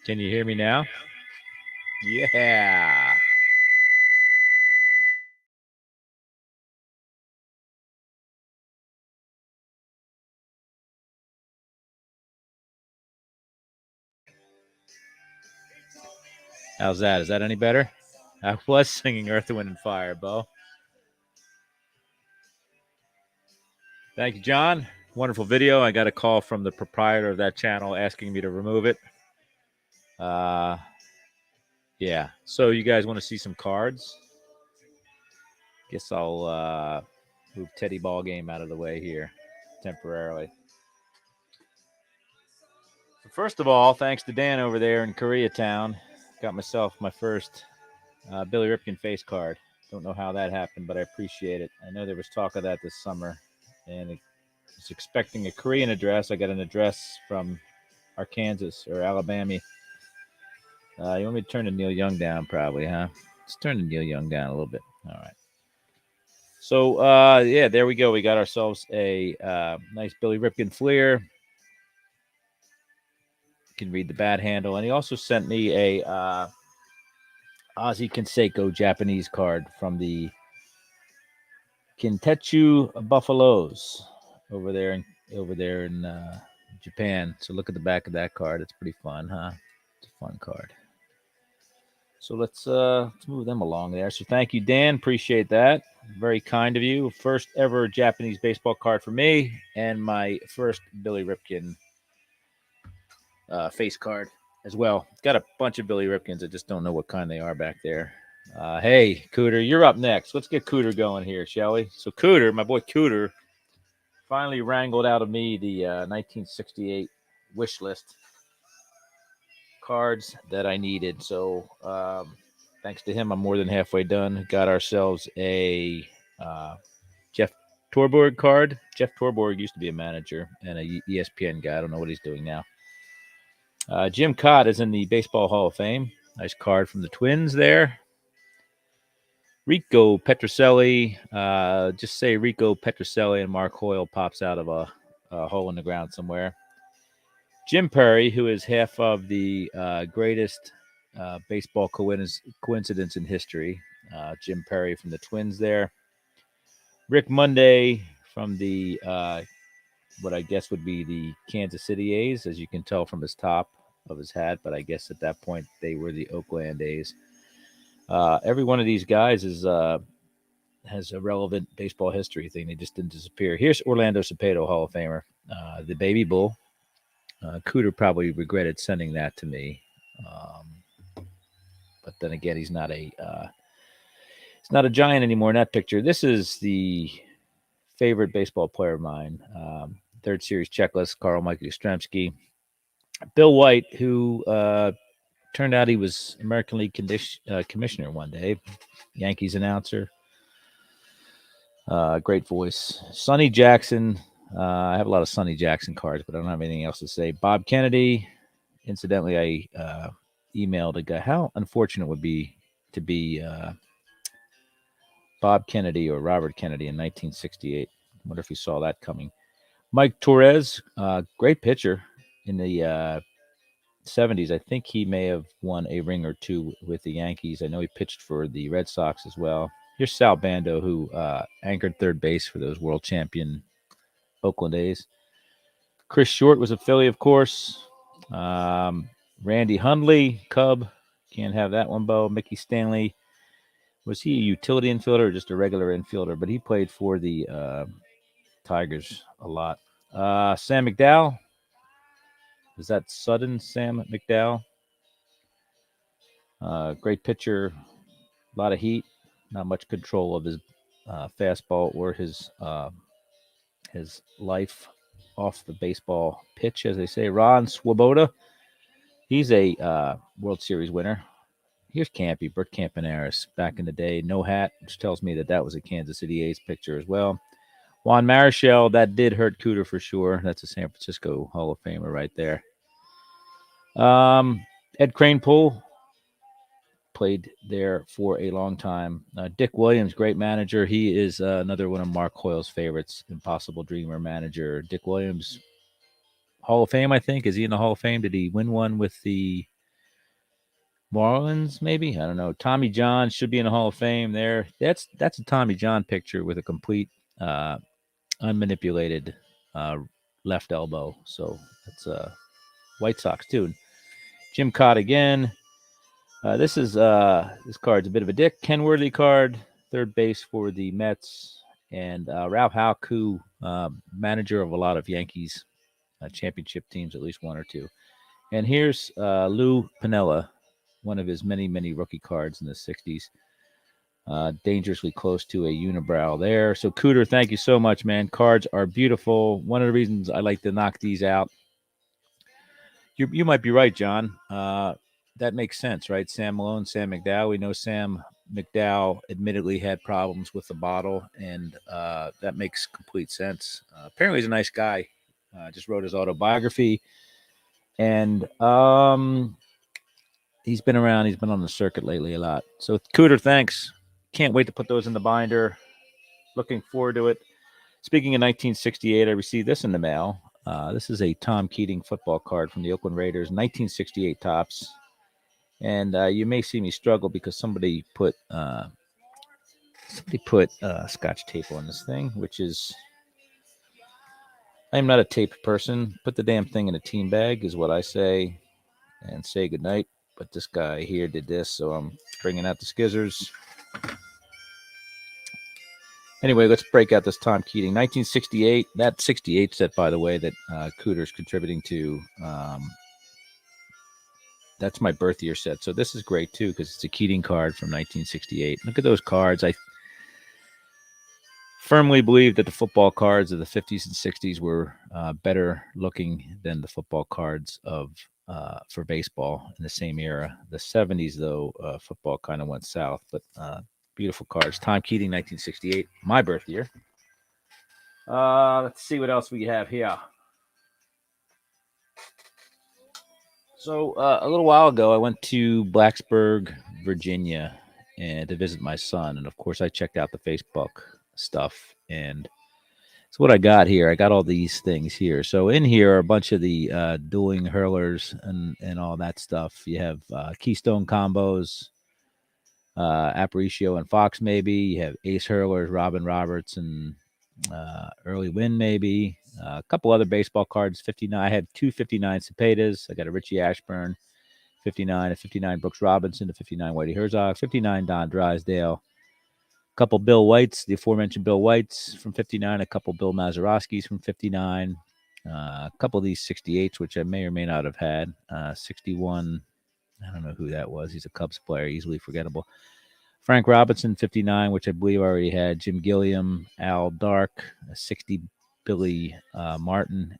Can you hear me now? Yeah. How's that? Is that any better? I was singing Earth, Wind, and Fire, Bo. Thank you, John. Wonderful video. I got a call from the proprietor of that channel asking me to remove it. Yeah. So you guys want to see some cards? Guess I'll move Teddy Ball Game out of the way here temporarily. So first of all, thanks to Dan over there in Koreatown, got myself my first Billy Ripken face card. Don't know how that happened, but I appreciate it. I know there was talk of that this summer, and I was expecting a Korean address. I got an address from Arkansas or Alabama. You want me to turn the Neil Young down, probably, huh? Let's turn the Neil Young down a little bit. All right. So, yeah, there we go. We got ourselves a nice Billy Ripken Fleer. You can read the bat handle. And he also sent me a Ozzy Canseco Japanese card from the Kintetsu Buffaloes over there in Japan. So look at the back of that card. It's pretty fun, huh? It's a fun card. So let's move them along there. So thank you, Dan. Appreciate that. Very kind of you. First ever Japanese baseball card for me, and my first Billy Ripken face card as well. Got a bunch of Billy Ripkins. I just don't know what kind they are back there. Hey, Cooter, you're up next. Let's get Cooter going here, shall we? So Cooter, my boy Cooter, finally wrangled out of me the 1968 wish list cards that I needed. So thanks to him, I'm more than halfway done. Got ourselves a Jeff Torborg card. Jeff Torborg used to be a manager and a ESPN guy. I don't know what he's doing now. Jim Cott is in the Baseball Hall of Fame. Nice card from the Twins there. Rico Petrocelli. Just say Rico Petrocelli and Mark Hoyle pops out of a hole in the ground somewhere. Jim Perry, who is half of the greatest baseball coincidence in history. Jim Perry from the Twins there. Rick Monday from the what I guess would be the Kansas City A's, as you can tell from his top of his hat. But I guess at that point they were the Oakland A's. Every one of these guys has a relevant baseball history thing. They just didn't disappear. Here's Orlando Cepeda, Hall of Famer, the baby bull. Cooter probably regretted sending that to me, but then again, he's not a giant anymore in that picture. This is the favorite baseball player of mine. Third series checklist: Carl Michael Yastrzemski, Bill White, who turned out he was American League commissioner one day, Yankees announcer. Great voice. Sonny Jackson. I have a lot of Sonny Jackson cards, but I don't have anything else to say. Bob Kennedy. Incidentally, I emailed a guy. How unfortunate it would be to be Bob Kennedy or Robert Kennedy in 1968. I wonder if he saw that coming. Mike Torres, great pitcher in the 70s. I think he may have won a ring or two with the Yankees. I know he pitched for the Red Sox as well. Here's Sal Bando, who anchored third base for those world champion Oakland A's. Chris Short was a Philly, of course. Randy Hundley, Cub. Can't have that one, Bo. Mickey Stanley. Was he a utility infielder or just a regular infielder? But he played for the Tigers a lot. Sam McDowell. Is that Sudden Sam McDowell? Great pitcher. A lot of heat. Not much control of his fastball or his life off the baseball pitch, as they say. Ron Swoboda. He's a World Series winner. Here's Campy, Bert Campaneris, back in the day. No hat, which tells me that was a Kansas City A's picture as well. Juan Marichal, that did hurt Cooter for sure. That's a San Francisco Hall of Famer right there. Ed Kranepool played there for a long time. Dick Williams, great manager. He is another one of Mark Hoyle's favorites, Impossible Dreamer manager. Dick Williams, Hall of Fame, I think. Is he in the Hall of Fame? Did he win one with the Marlins, maybe. I don't know. Tommy John should be in the Hall of Fame there. That's a Tommy John picture with a complete unmanipulated left elbow. So that's White Sox too. Jim Cott again. This card's a bit of a dick. Ken Worthy card, third base for the Mets, and Ralph Halku, manager of a lot of Yankees championship teams, at least one or two. And here's Lou Piniella, one of his many rookie cards in the '60s. Dangerously close to a unibrow there. So Cooter, thank you so much, man. Cards are beautiful. One of the reasons I like to knock these out. You might be right, John. That makes sense, right? Sam Malone, Sam McDowell. We know Sam McDowell admittedly had problems with the bottle, and that makes complete sense. Apparently, he's a nice guy. Just wrote his autobiography, and he's been around. He's been on the circuit lately a lot. So, Cooter, thanks. Can't wait to put those in the binder. Looking forward to it. Speaking of 1968, I received this in the mail. This is a Tom Keating football card from the Oakland Raiders, 1968 tops. And you may see me struggle because somebody put Scotch tape on this thing, which is I'm not a tape person. Put the damn thing in a team bag is what I say, and say goodnight. But this guy here did this, so I'm bringing out the skizzers. Anyway, let's break out this Tom Keating. 1968, that 68 set, by the way, that Cooter's contributing to. That's my birth year set. So this is great, too, because it's a Keating card from 1968. Look at those cards. I firmly believe that the football cards of the 50s and 60s were better looking than the football cards of for baseball in the same era. The 70s, though, football kind of went south, but beautiful cards. Tom Keating, 1968, my birth year. Let's see what else we have here. So a little while ago, I went to Blacksburg, Virginia, and to visit my son. And of course, I checked out the Facebook stuff. And so what I got here, I got all these things here. So in here are a bunch of the dueling hurlers and all that stuff. You have Keystone combos, Aparicio and Fox, maybe. You have Ace hurlers, Robin Roberts and Early Win, maybe. A couple other baseball cards, 59. I had two 59 Cepedas. I got a Richie Ashburn, 59, a 59 Brooks Robinson, a 59 Whitey Herzog, 59 Don Drysdale, a couple Bill Whites, the aforementioned Bill Whites from 59, a couple Bill Mazeroskis from 59, a couple of these 68s, which I may or may not have had. 61, I don't know who that was. He's a Cubs player, easily forgettable. Frank Robinson, 59, which I believe I already had. Jim Gilliam, Al Dark, 60 Billy Martin,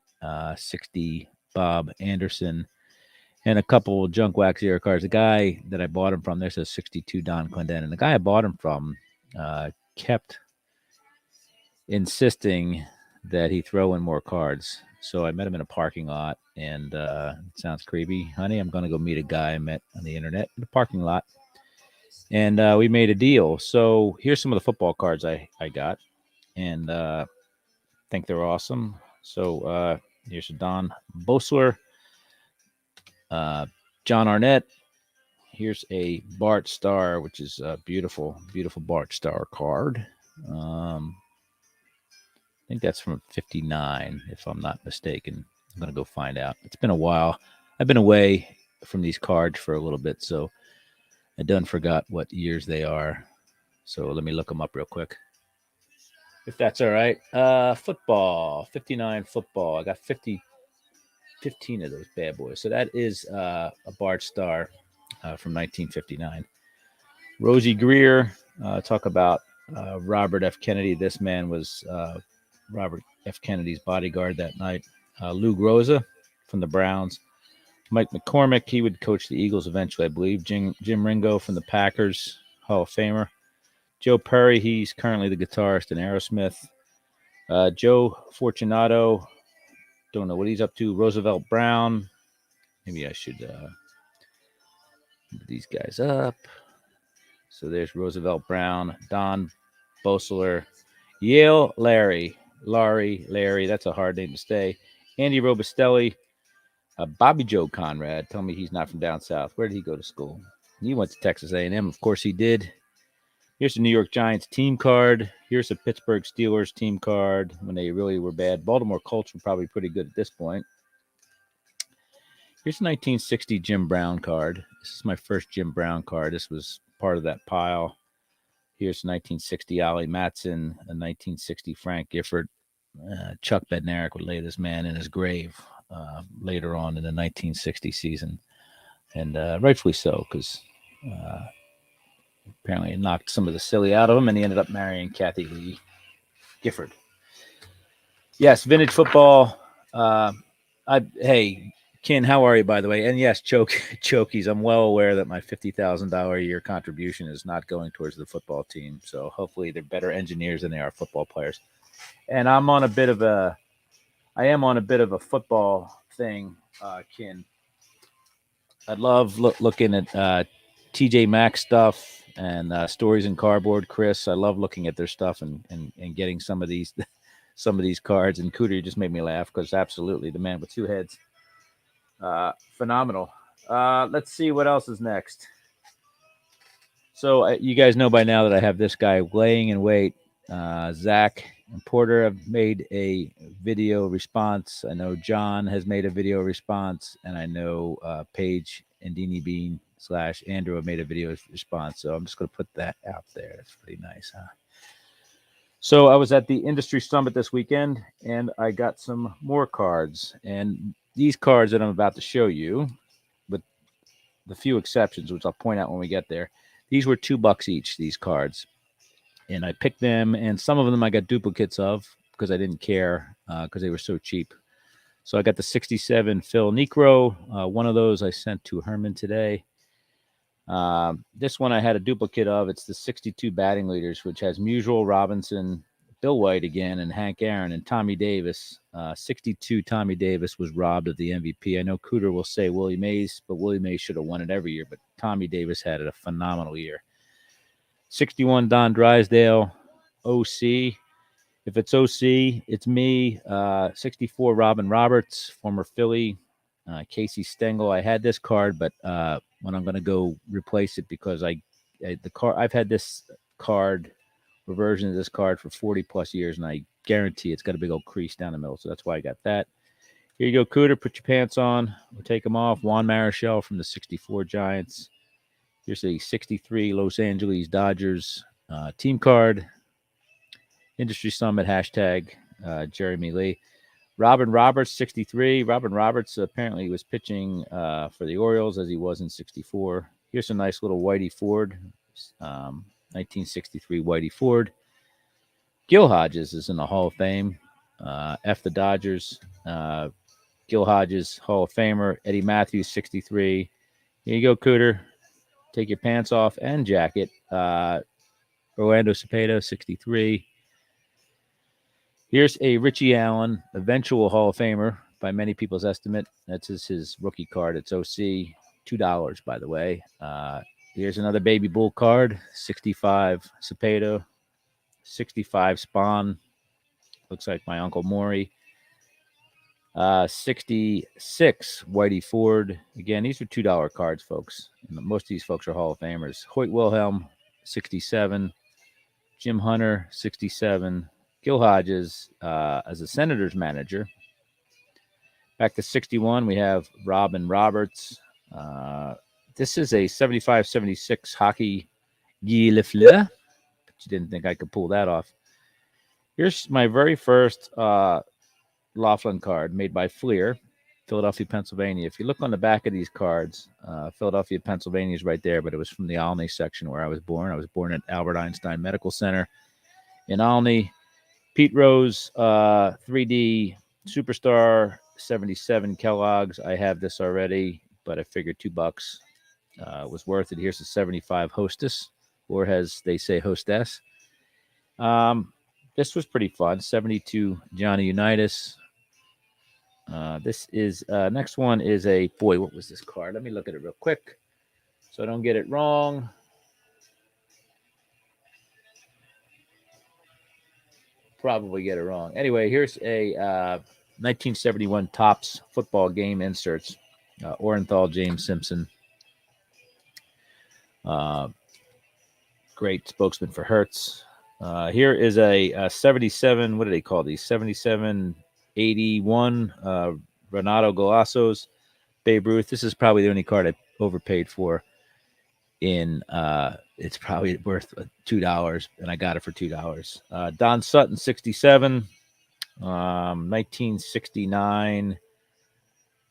60 Bob Anderson, and a couple junk wax era cards. The guy that I bought him from, there's a 62 Don Clendenin. The guy I bought him from kept insisting that he throw in more cards. So I met him in a parking lot, and it sounds creepy. Honey, I'm going to go meet a guy I met on the internet in a parking lot. And we made a deal. So here's some of the football cards I got, and think they're awesome. So here's a Don Bosler, John Arnett. Here's a Bart Starr, which is a beautiful Bart Starr card. I think that's from 59, if I'm not mistaken. I'm going to go find out. It's been a while. I've been away from these cards for a little bit, so I done forgot what years they are. So let me look them up real quick, if that's all right. Football, 59 football. I got 15 of those bad boys. So that is a Bart Starr from 1959. Rosie Greer, talk about Robert F. Kennedy. This man was Robert F. Kennedy's bodyguard that night. Lou Groza from the Browns. Mike McCormick, he would coach the Eagles eventually, I believe. Jim Ringo from the Packers, Hall of Famer. Joe Perry, he's currently the guitarist in Aerosmith. Joe Fortunato, don't know what he's up to. Roosevelt Brown, maybe I should move these guys up. So there's Roosevelt Brown, Don Bosler, Yale Larry, that's a hard name to say. Andy Robustelli, Bobby Joe Conrad. Tell me he's not from down south. Where did he go to school? He went to Texas A&M. Of course he did. Here's the New York Giants team card. Here's a Pittsburgh Steelers team card when they really were bad. Baltimore Colts were probably pretty good at this point. Here's a 1960 Jim Brown card. This is my first Jim Brown card. This was part of that pile. Here's 1960 Ollie Matson, a 1960 Frank Gifford. Chuck Bednarik would lay this man in his grave later on in the 1960 season. And rightfully so, because apparently it knocked some of the silly out of him, and he ended up marrying Kathy Lee Gifford. Yes, vintage football. Hey, Ken, how are you, by the way? And yes, Chokies, I'm well aware that my $50,000 a year contribution is not going towards the football team. So hopefully they're better engineers than they are football players. And I am on a bit of a football thing, Ken. I love looking at TJ Maxx stuff and Stories in Cardboard. Chris, I love looking at their stuff and getting some of these cards. And Cooter just made me laugh because absolutely the man with two heads. Phenomenal. Let's see what else is next. So you guys know by now that I have this guy laying in wait. Zach and Porter have made a video response. I know John has made a video response, and I know Paige and Deanie Bean / Andrew have made a video response. So I'm just going to put that out there. It's pretty nice, huh? So I was at the industry summit this weekend, and I got some more cards. And these cards that I'm about to show you, with the few exceptions, which I'll point out when we get there, these were $2 each, these cards. And I picked them, and some of them I got duplicates of because I didn't care because they were so cheap. So I got the 67 Phil Necro. One of those I sent to Herman today. This one I had a duplicate of. It's the 62 batting leaders, which has Musial, Robinson, Bill White again, and Hank Aaron and Tommy Davis. 62 Tommy Davis was robbed of the MVP. I know Cooter will say Willie Mays, but Willie Mays should have won it every year. But Tommy Davis had a phenomenal year. 61 Don Drysdale, OC. If it's OC, it's me. 64 Robin Roberts, former Philly. Casey Stengel. I had this card, but when I'm going to go replace it because I've had this card, or version of this card for 40 plus years, and I guarantee it's got a big old crease down the middle. So that's why I got that. Here you go, Cooter. Put your pants on. We'll take them off. Juan Marichal from the 64 Giants. Here's a 63 Los Angeles Dodgers team card. Industry Summit, hashtag Jeremy Lee. Robin Roberts, 63. Robin Roberts apparently was pitching for the Orioles as he was in 64. Here's a nice little Whitey Ford, 1963 Whitey Ford. Gil Hodges is in the Hall of Fame. F the Dodgers. Gil Hodges, Hall of Famer. Eddie Matthews, 63. Here you go, Cooter. Take your pants off and jacket. Orlando Cepeda, 63. Here's a Richie Allen, eventual Hall of Famer by many people's estimate. That's his rookie card. It's OC, $2, by the way. Here's another Baby Bull card, 65 Cepeda, 65 Spahn. Looks like my Uncle Maury. 66 Whitey Ford. Again, these are $2 cards, folks. Most of these folks are Hall of Famers. Hoyt Wilhelm, 67. Jim Hunter, 67. Gil Hodges as a Senators manager. Back to 61, we have Robin Roberts. This is a 75-76 hockey Guy Lafleur, but you didn't think I could pull that off. Here's my very first Laughlin card made by Fleer, Philadelphia, Pennsylvania. If you look on the back of these cards, Philadelphia, Pennsylvania is right there, but it was from the Olney section where I was born. I was born at Albert Einstein Medical Center in Olney. Pete Rose, 3D Superstar, 77 Kellogg's. I have this already, but I figured $2 was worth it. Here's the 75 Hostess, or as they say, Hostess. This was pretty fun. 72 Johnny Unitas. This is next one is a boy. What was this card? Let me look at it real quick so I don't get it wrong. Probably get it wrong. Anyway, here's a 1971 Topps football game inserts. Orenthal, James Simpson. Great spokesman for Hertz. Here is a 77. What do they call these? 7781 Renato Golazos Babe Ruth. This is probably the only card I overpaid for. It's probably worth $2, and I got it for $2. Don Sutton 67, 1969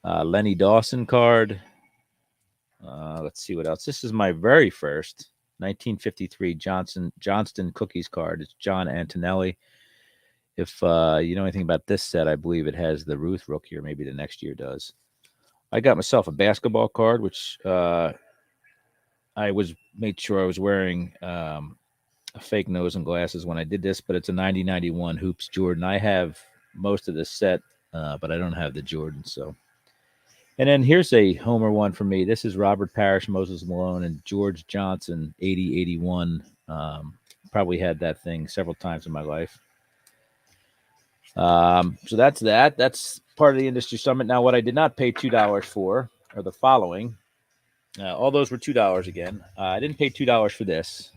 Lenny Dawson card. Let's see what else. This is my very first 1953 Johnston Cookies card. It's John Antonelli. If you know anything about this set, I believe it has the Ruth rookie, or maybe the next year does. I got myself a basketball card, which I made sure I was wearing a fake nose and glasses when I did this, but it's a 90-91 Hoops Jordan. I have most of this set, but I don't have the Jordan. So, and then here's a homer one for me. This is Robert Parrish, Moses Malone, and George Johnson 80-81. Probably had that thing several times in my life. So that's that. That's part of the industry summit. Now, what I did not pay $2 for are the following. All those were $2 again. I didn't pay $2 for this.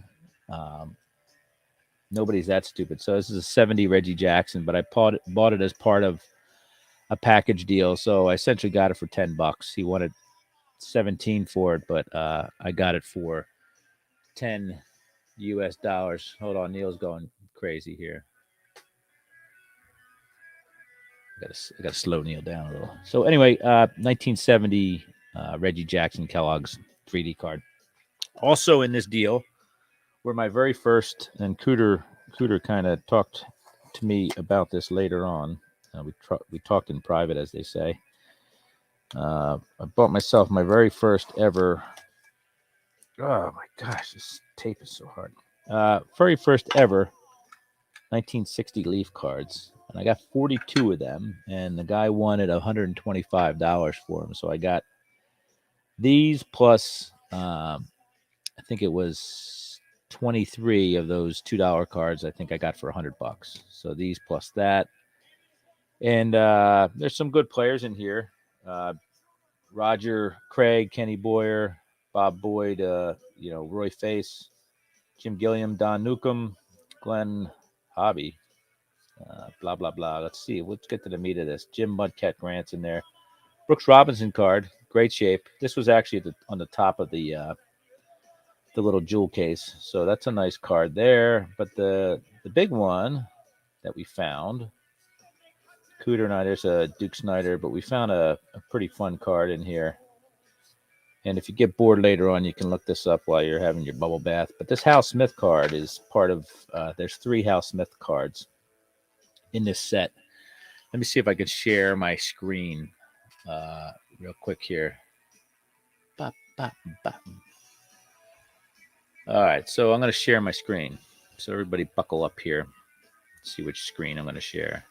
Nobody's that stupid. So this is a 70 Reggie Jackson, but I bought it as part of a package deal. So I essentially got it for $10. He wanted 17 for it, but I got it for $10 US. Hold on, Neil's going crazy here. I gotta slow Neil down a little. So anyway, 1970 Reggie Jackson Kellogg's 3D card. Also in this deal were my very first, and Cooter kind of talked to me about this later on. We talked in private, as they say. I bought myself my very first ever. Oh my gosh, this tape is so hard. Very first ever 1960 Leaf cards, and I got 42 of them. And the guy wanted $125 for them, so I got these plus I think it was 23 of those $2 cards. I think I got for $100. So these plus that, and there's some good players in here. Roger Craig, Kenny Boyer, Bob Boyd, Roy Face, Jim Gilliam, Don Newcomb, Glenn Hobby, blah, blah, blah. Let's see. Let's get to the meat of this. Jim Mudcat Grant's in there. Brooks Robinson card, great shape. This was actually on the top of the little jewel case. So that's a nice card there. But the big one that we found, Cooter and I, there's a Duke Snyder, but we found a pretty fun card in here. And if you get bored later on, you can look this up while you're having your bubble bath. But this Hal Smith card is part of, there's 3 Hal Smith cards in this set. Let me see if I can share my screen real quick here. Bop, bop, bop. All right, so I'm going to share my screen. So everybody buckle up here. See which screen I'm going to share.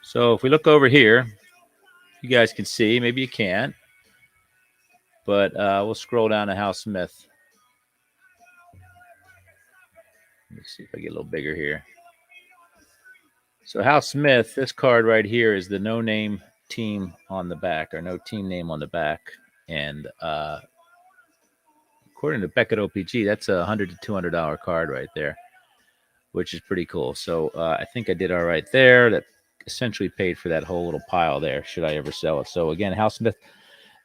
So if we look over here, you guys can see. Maybe you can't. But we'll scroll down to Hal Smith. Let me see if I get a little bigger here. So Hal Smith, this card right here is the no-name team on the back, or no team name on the back. And according to Beckett OPG, that's a $100 to $200 card right there, which is pretty cool. So I think I did all right there. That essentially paid for that whole little pile there, should I ever sell it. So again, Hal Smith,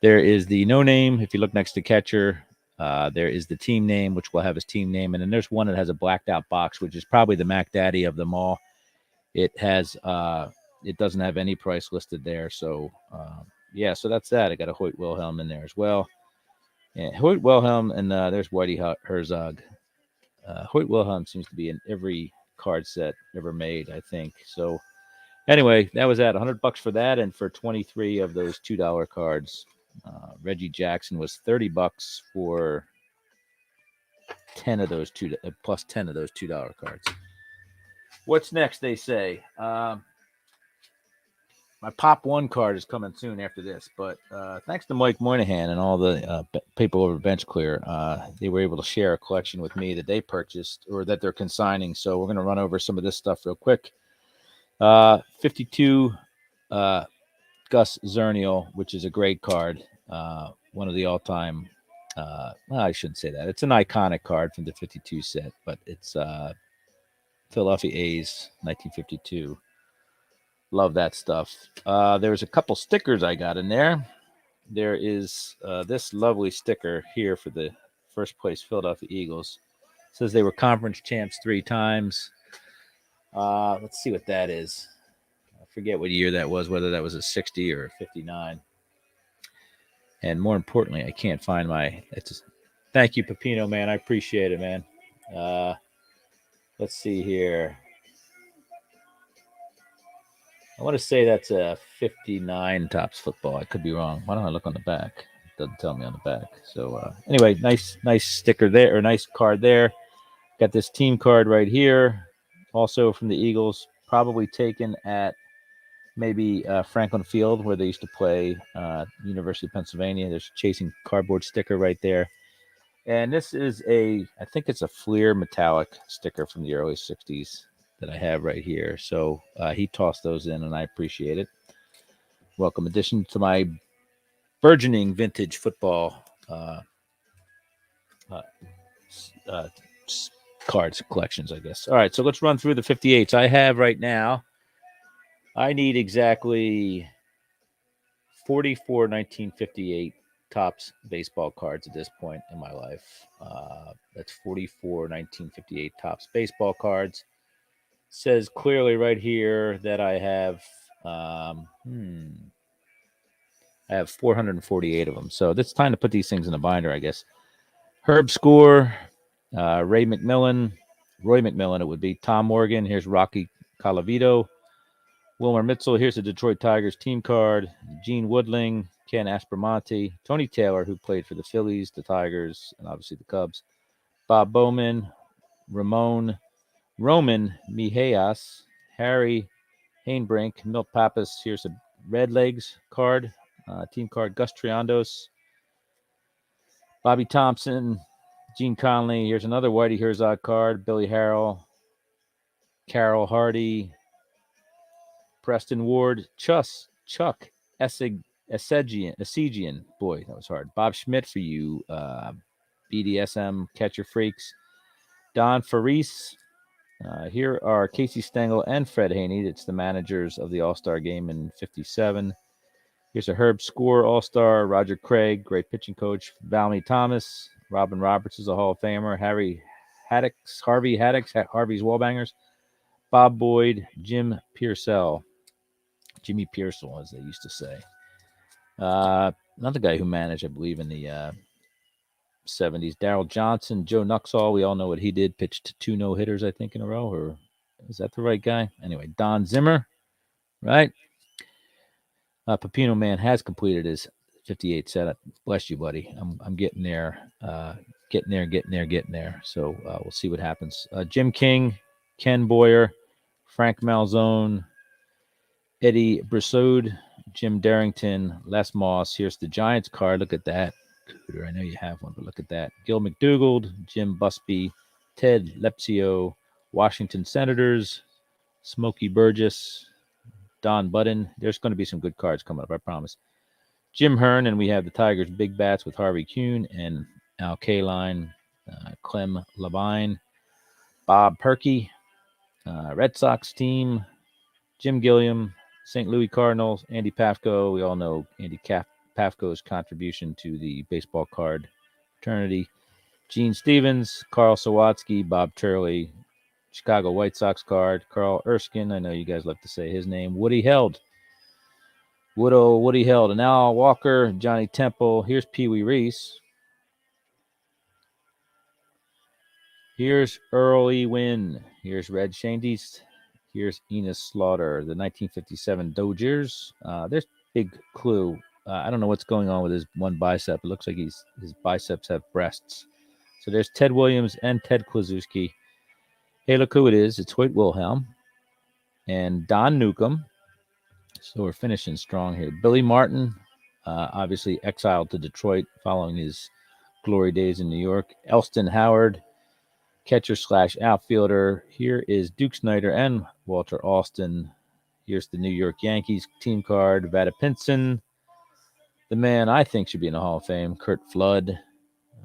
there is the no name. If you look next to catcher, there is the team name, which will have his team name. And then there's one that has a blacked out box, which is probably the Mac Daddy of them all. It has, it doesn't have any price listed there. So yeah, so that's that. I got a Hoyt Wilhelm in there as well. And Hoyt Wilhelm, and there's Whitey Herzog. Hoyt Wilhelm seems to be in every card set ever made, I think. So anyway, that was at $100 for that, and for 23 of those $2 cards. Reggie Jackson was $30 for 10 of those plus 10 of those $2 cards. What's next? They say my Pop 1 card is coming soon after this, but thanks to Mike Moynihan and all the people over Bench Clear, they were able to share a collection with me that they purchased or that they're consigning. So we're going to run over some of this stuff real quick. 52 Gus Zernial, which is a great card. one of the all-time. Well, I shouldn't say that. It's an iconic card from the '52 set, but it's Philadelphia A's 1952. Love that stuff. There was a couple stickers I got in there. There is this lovely sticker here for the first place Philadelphia Eagles. It says they were conference champs 3 times. Let's see what that is. I forget what year that was, whether that was a 60 or a 59. And more importantly, I can't find my. Thank you, Pepino, man. I appreciate it, man. Let's see here. I want to say that's a 59 Topps football. I could be wrong. Why don't I look on the back? It doesn't tell me on the back. So anyway, nice sticker there, or nice card there. Got this team card right here, also from the Eagles, probably taken at maybe Franklin Field where they used to play, University of Pennsylvania. There's a chasing cardboard sticker right there. And this is I think it's a Fleer metallic sticker from the early 60s that I have right here. So he tossed those in, and I appreciate it. Welcome addition to my burgeoning vintage football cards collections, I guess. All right, so let's run through the 58s I have right now. I need exactly 44 1958 Topps baseball cards at this point in my life. That's 44 1958 Topps baseball cards. Says clearly right here that I have I have 448 of them. So it's time to put these things in a binder, I guess. Herb Score, Roy McMillan, it would be. Tom Morgan, here's Rocky Colavito. Wilmer Mitchell, here's the Detroit Tigers team card. Gene Woodling, Ken Aspromonte, Tony Taylor, who played for the Phillies, the Tigers, and obviously the Cubs. Bob Bowman, Roman Mijajas, Harry Hainbrink, Milt Pappas. Here's a Red Legs card, team card. Gus Triandos, Bobby Thompson, Gene Conley. Here's another Whitey Herzog card. Billy Harrell, Carol Hardy, Preston Ward, Chuck Essegian. Boy, that was hard. Bob Schmidt for you BDSM catcher freaks. Don Faris. Here are Casey Stengel and Fred Haney. It's the managers of the All-Star game in '57. Here's a Herb Score All-Star. Roger Craig, great pitching coach. Valmy Thomas. Robin Roberts is a Hall of Famer. Harvey Haddix, Harvey's Wallbangers. Bob Boyd, Jimmy Pearsall, as they used to say. Another guy who managed, I believe, in the 70s. Darryl Johnson, Joe Nuxall. We all know what he did. Pitched 2 no-hitters, I think, in a row. Or is that the right guy? Anyway, Don Zimmer, right? Pepino Man has completed his 58 setup. Bless you, buddy. I'm getting there. Getting there. So we'll see what happens. Jim King, Ken Boyer, Frank Malzone, Eddie Brissoud, Jim Darrington, Les Moss. Here's the Giants card. Look at that. Cooter, I know you have one, but look at that. Gil McDougald, Jim Busby, Ted Lepsio, Washington Senators, Smokey Burgess, Don Budden. There's going to be some good cards coming up, I promise. Jim Hearn, and we have the Tigers Big Bats with Harvey Kuhn and Al Kaline, Clem Labine, Bob Perky, Red Sox team, Jim Gilliam, St. Louis Cardinals, Andy Pafko. We all know Andy Pafko's contribution to the baseball card fraternity. Gene Stevens, Carl Sawatsky, Bob Turley, Chicago White Sox card. Carl Erskine, I know you guys love to say his name. Woody Held. Woody Held. And Al Walker, Johnny Temple. Here's Pee Wee Reese. Here's Earl E. Wynn. Here's Red Shandies. Here's Enos Slaughter, the 1957 Dodgers. There's big clue. I don't know what's going on with his one bicep. It looks like his biceps have breasts. So there's Ted Williams and Ted Kluszewski. Hey, look who it is. It's Hoyt Wilhelm and Don Newcomb. So we're finishing strong here. Billy Martin, obviously exiled to Detroit following his glory days in New York. Elston Howard, catcher/outfielder. Here is Duke Snyder and Walter Alston. Here's the New York Yankees team card. Vada Pinson, The man I think should be in the Hall of Fame, Kurt Flood,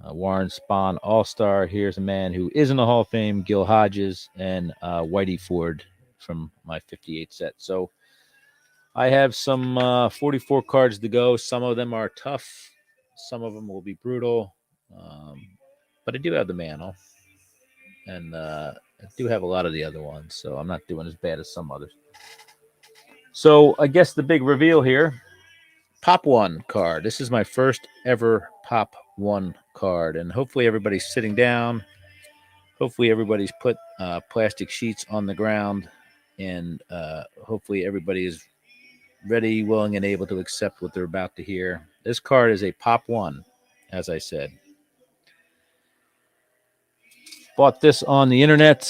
Warren Spahn, All-Star. Here's a man who is in the Hall of Fame, Gil Hodges, and Whitey Ford from my 58 set. So I have some 44 cards to go. Some of them are tough. Some of them will be brutal. But I do have the mantle. And I do have a lot of the other ones. So I'm not doing as bad as some others. So I guess the big reveal here, Pop One card. This is my first ever Pop One card. And hopefully everybody's sitting down. Hopefully everybody's put plastic sheets on the ground. And hopefully everybody is ready, willing, and able to accept what they're about to hear. This card is a Pop One, as I said. Bought this on the internet.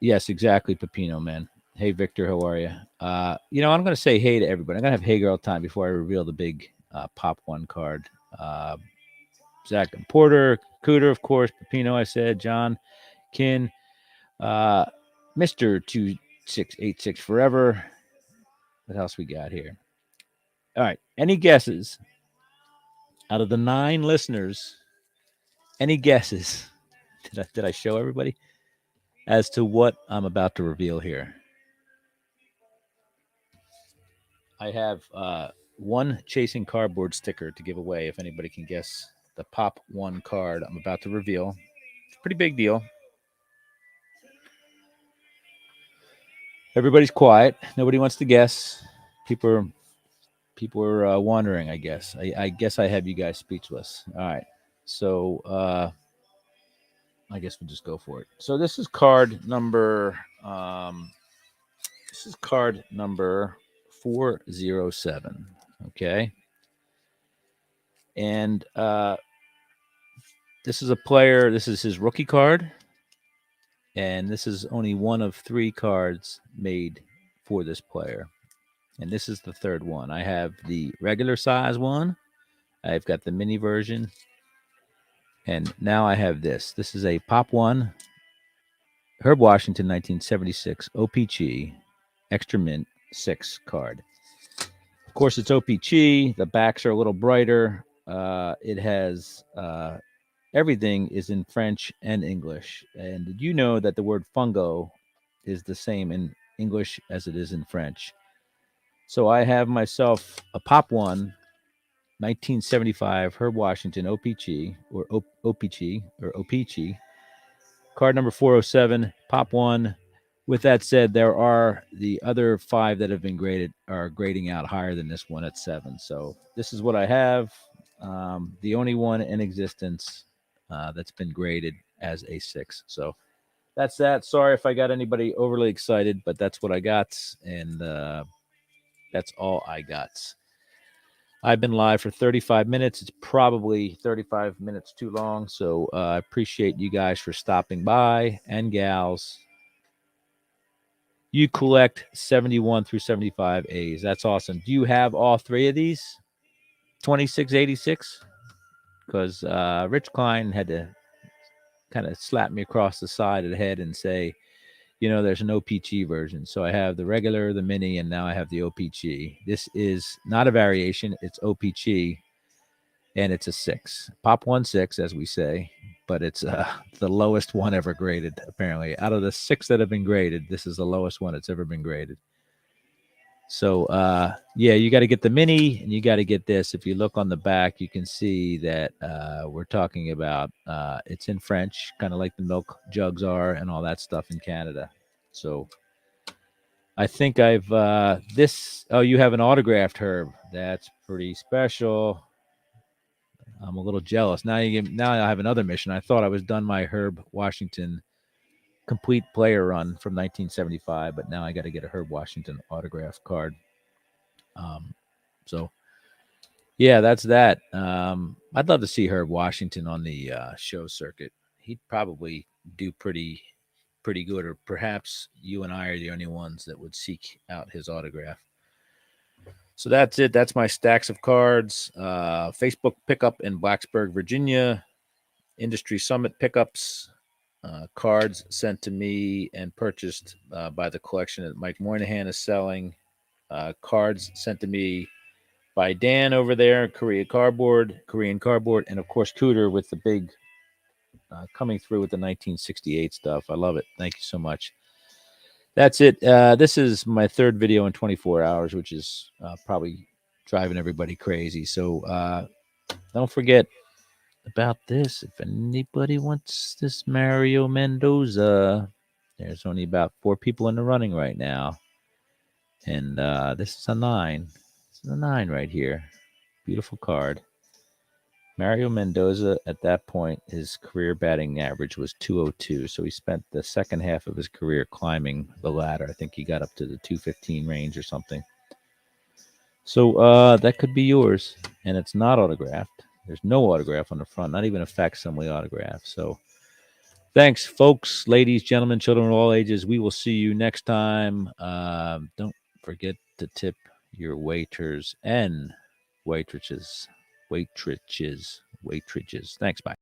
Yes, exactly, Pepino, man. Hey, Victor, how are you? I'm going to say hey to everybody. I'm going to have hey girl time before I reveal the big Pop One card. Zach and Porter, Cooter, of course, Pepino, I said, John, Kin, Mr. 2686 Forever. What else we got here? All right. Any guesses out of the 9 listeners? Any guesses? Did I show everybody as to what I'm about to reveal here? I have one chasing cardboard sticker to give away if anybody can guess the Pop One card I'm about to reveal. It's a pretty big deal. Everybody's quiet. Nobody wants to guess. People are wondering, I guess. I guess I have you guys speechless. All right. So I guess we'll just go for it. So this is card number 407. Okay. And this is a player. This is his rookie card. And this is only one of 3 cards made for this player. And this is the third one. I have the regular size one. I've got the mini version. And now I have this. This is a Pop One Herb Washington 1976 OPG Extra Mint 6 card. Of course, it's OPG. The backs are a little brighter. It has everything is in French and English. And did you know that the word fungo is the same in English as it is in French? So I have myself a Pop One 1975 Herb Washington OPG or OPG or OPG card number 407 Pop One. With that said, there are the other 5 that have been graded are grading out higher than this one at 7. So this is what I have. The only one in existence that's been graded as a 6. So that's that. Sorry if I got anybody overly excited, but that's what I got. And that's all I got. I've been live for 35 minutes. It's probably 35 minutes too long. So I appreciate you guys for stopping by and gals. You collect 71 through 75 A's. That's awesome. Do you have all 3 of these? 2686? Because Rich Klein had to kind of slap me across the side of the head and say, there's an OPG version. So I have the regular, the mini, and now I have the OPG. This is not a variation. It's OPG, and it's a 6. Pop 1-6, as we say, but it's the lowest one ever graded, apparently. Out of the 6 that have been graded, this is the lowest one that's ever been graded. So, you got to get the mini, and you got to get this. If you look on the back, you can see that we're talking about it's in French, kind of like the milk jugs are and all that stuff in Canada. So I think I've this. Oh, you have an autographed Herb. That's pretty special. I'm a little jealous. Now I have another mission. I thought I was done my Herb Washington complete player run from 1975, but now I got to get a Herb Washington autograph card. So yeah, that's that. I'd love to see Herb Washington on the show circuit. He'd probably do pretty good, or perhaps you and I are the only ones that would seek out his autograph. So that's it. That's my stacks of cards. Facebook pickup in Blacksburg, Virginia. Industry Summit pickups. Cards sent to me and purchased by the collection that Mike Moynihan is selling. cards sent to me by Dan over there, Korean Cardboard, and of course Cooter with the big coming through with the 1968 stuff. I love it. Thank you so much. That's it. This is my third video in 24 hours, which is probably driving everybody crazy. So don't forget about this. If anybody wants this Mario Mendoza, there's only about 4 people in the running right now. And this is a 9. This is a 9 right here. Beautiful card. Mario Mendoza, at that point, his career batting average was 202. So he spent the second half of his career climbing the ladder. I think he got up to the 215 range or something. So that could be yours. And it's not autographed. There's no autograph on the front, not even a facsimile autograph. So thanks, folks, ladies, gentlemen, children of all ages. We will see you next time. Don't forget to tip your waiters and waitresses. Thanks, bye.